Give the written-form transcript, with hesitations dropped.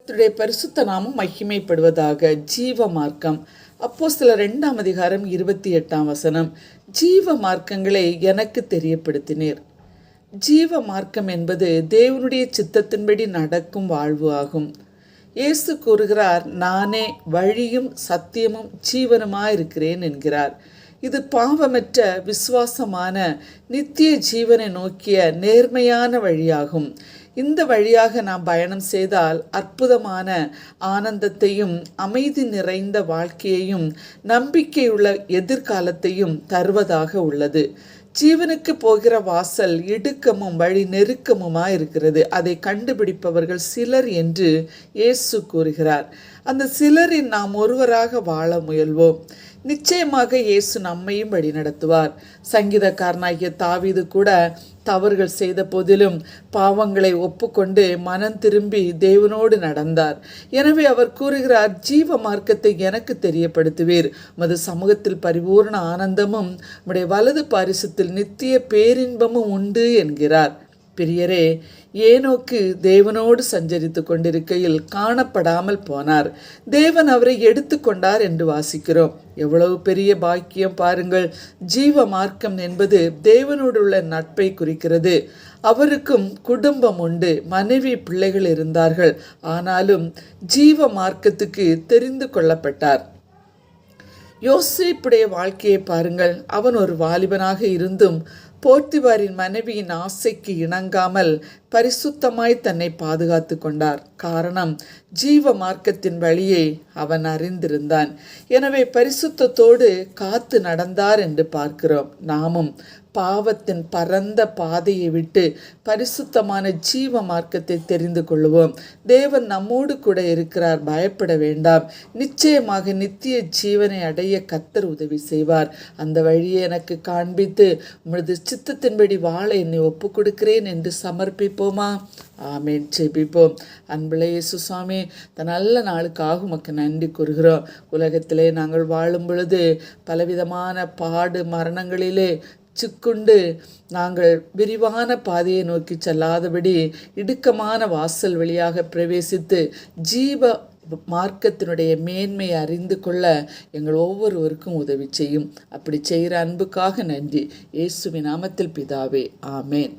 கர்த்தருடைய பரிசுத்த நாமம் மகிமைப்படுவதாக. ஜீவ மார்க்கம். அப்போஸ்தலர் 2ஆம் அதிகாரம் 28ஆம் வசனம். ஜீவ மார்க்கங்களை எனக்கு தெரியப்படுத்தினீர். ஜீவ மார்க்கம் என்பது தேவனுடைய சித்தத்தின்படி நடக்கும் வாழ்வு ஆகும். இயேசு கூறுகிறார், நானே வழியும் சத்தியமும் ஜீவனுமாயிருக்கிறேன் என்கிறார். இது பாவமற்ற விசுவாசமான நித்திய ஜீவனை நோக்கிய நேர்மையான வழியாகும். இந்த வழியாக நாம் பயணம் செய்தால் அற்புதமான ஆனந்தத்தையும் அமைதி நிறைந்த வாழ்க்கையையும் நம்பிக்கையுள்ள எதிர்காலத்தையும் தருவதாக உள்ளது. ஜீவனுக்கு போகிற வாசல் இடுக்கமும் வழி நெருக்கமுமாய் இருக்கிறது. அதை கண்டுபிடிப்பவர்கள் சிலர் என்று இயேசு கூறுகிறார். அந்த சிலரில் நாம் ஒருவராக வாழ முயல்வோம். நிச்சயமாக இயேசு நம்மையும் வழி நடத்துவார். சங்கீதக்காரனாகிய தாவீது கூட தவறுகள் செய்த போதிலும் பாவங்களை ஒப்புக்கொண்டு மனம் திரும்பி தேவனோடு நடந்தார். எனவே அவர் கூறுகிறார், ஜீவ மார்க்கத்தை எனக்கு தெரியப்படுத்துவீர். உமது சமூகத்தில் பரிபூர்ண ஆனந்தமும் உம்முடைய வலது பாரிசத்தில் நித்திய பேரின்பமும் உண்டு என்கிறார். பிரியரே, ஏனோக்கு தேவனோடு சஞ்சரித்து கொண்டிருக்கையில் காணப்படாமல் போனார். தேவன் அவரை எடுத்துக்கொண்டார் என்று வாசிக்கிறோம். எவ்வளவு பெரிய பாக்கியம் பாருங்கள். ஜீவ மார்க்கம் என்பது தேவனோடு உள்ள நட்பை குறிக்கிறது. அவருக்கும் குடும்பம் உண்டு, மனைவி பிள்ளைகள் இருந்தார்கள். ஆனாலும் ஜீவ மார்க்கத்துக்கு தெரிந்து கொள்ளப்பட்டார். யோசேப்புடைய வாழ்க்கையை பாருங்கள். அவன் ஒரு வாலிபனாக இருந்தும் போர்த்திபாரின் மனைவியின் ஆசைக்கு இணங்காமல் பரிசுத்தமாய் தன்னை பாதுகாத்து கொண்டார். காரணம், ஜீவ மார்க்கத்தின் வழியை அவன் அறிந்திருந்தான். எனவே பரிசுத்தத்தோடு காத்து நடந்தார் என்று பார்க்கிறோம். நாமும் பாவத்தின் பரந்த பாதையை விட்டு பரிசுத்தமான ஜீவ மார்க்கத்தை தெரிந்து கொள்வோம். தேவன் நம்மோடு கூட இருக்கிறார், பயப்பட வேண்டாம். நிச்சயமாக நித்திய ஜீவனை அடைய கர்த்தர் உதவி செய்வார். அந்த வழியை எனக்கு காண்பித்து உமது சித்தத்தின்படி வாழ என்னை ஒப்பு கொடுக்கிறேன் என்று சமர்ப்பிப்போமா? ஆமேன். ஜெபிப்போம். அன்புள்ள இயேசு சுவாமி, இந்த நல்ல நாளுக்காக உமக்கு நன்றி கூறுகிறோம். உலகத்திலே நாங்கள் வாழும் பொழுது பலவிதமான பாடு மரணங்களிலே சிக்குண்டு நாங்கள் விரிவான பாதையை நோக்கி செல்லாதபடி இடுக்கமான வாசல் வழியாக பிரவேசித்து ஜீவ மார்க்கத்தினுடைய மேன்மையை அறிந்து கொள்ள எங்கள் ஒவ்வொருவருக்கும் உதவி செய்யும். அப்படி செய்கிற அன்புக்காக நன்றி. இயேசுவின் நாமத்தில் பிதாவே, ஆமேன்.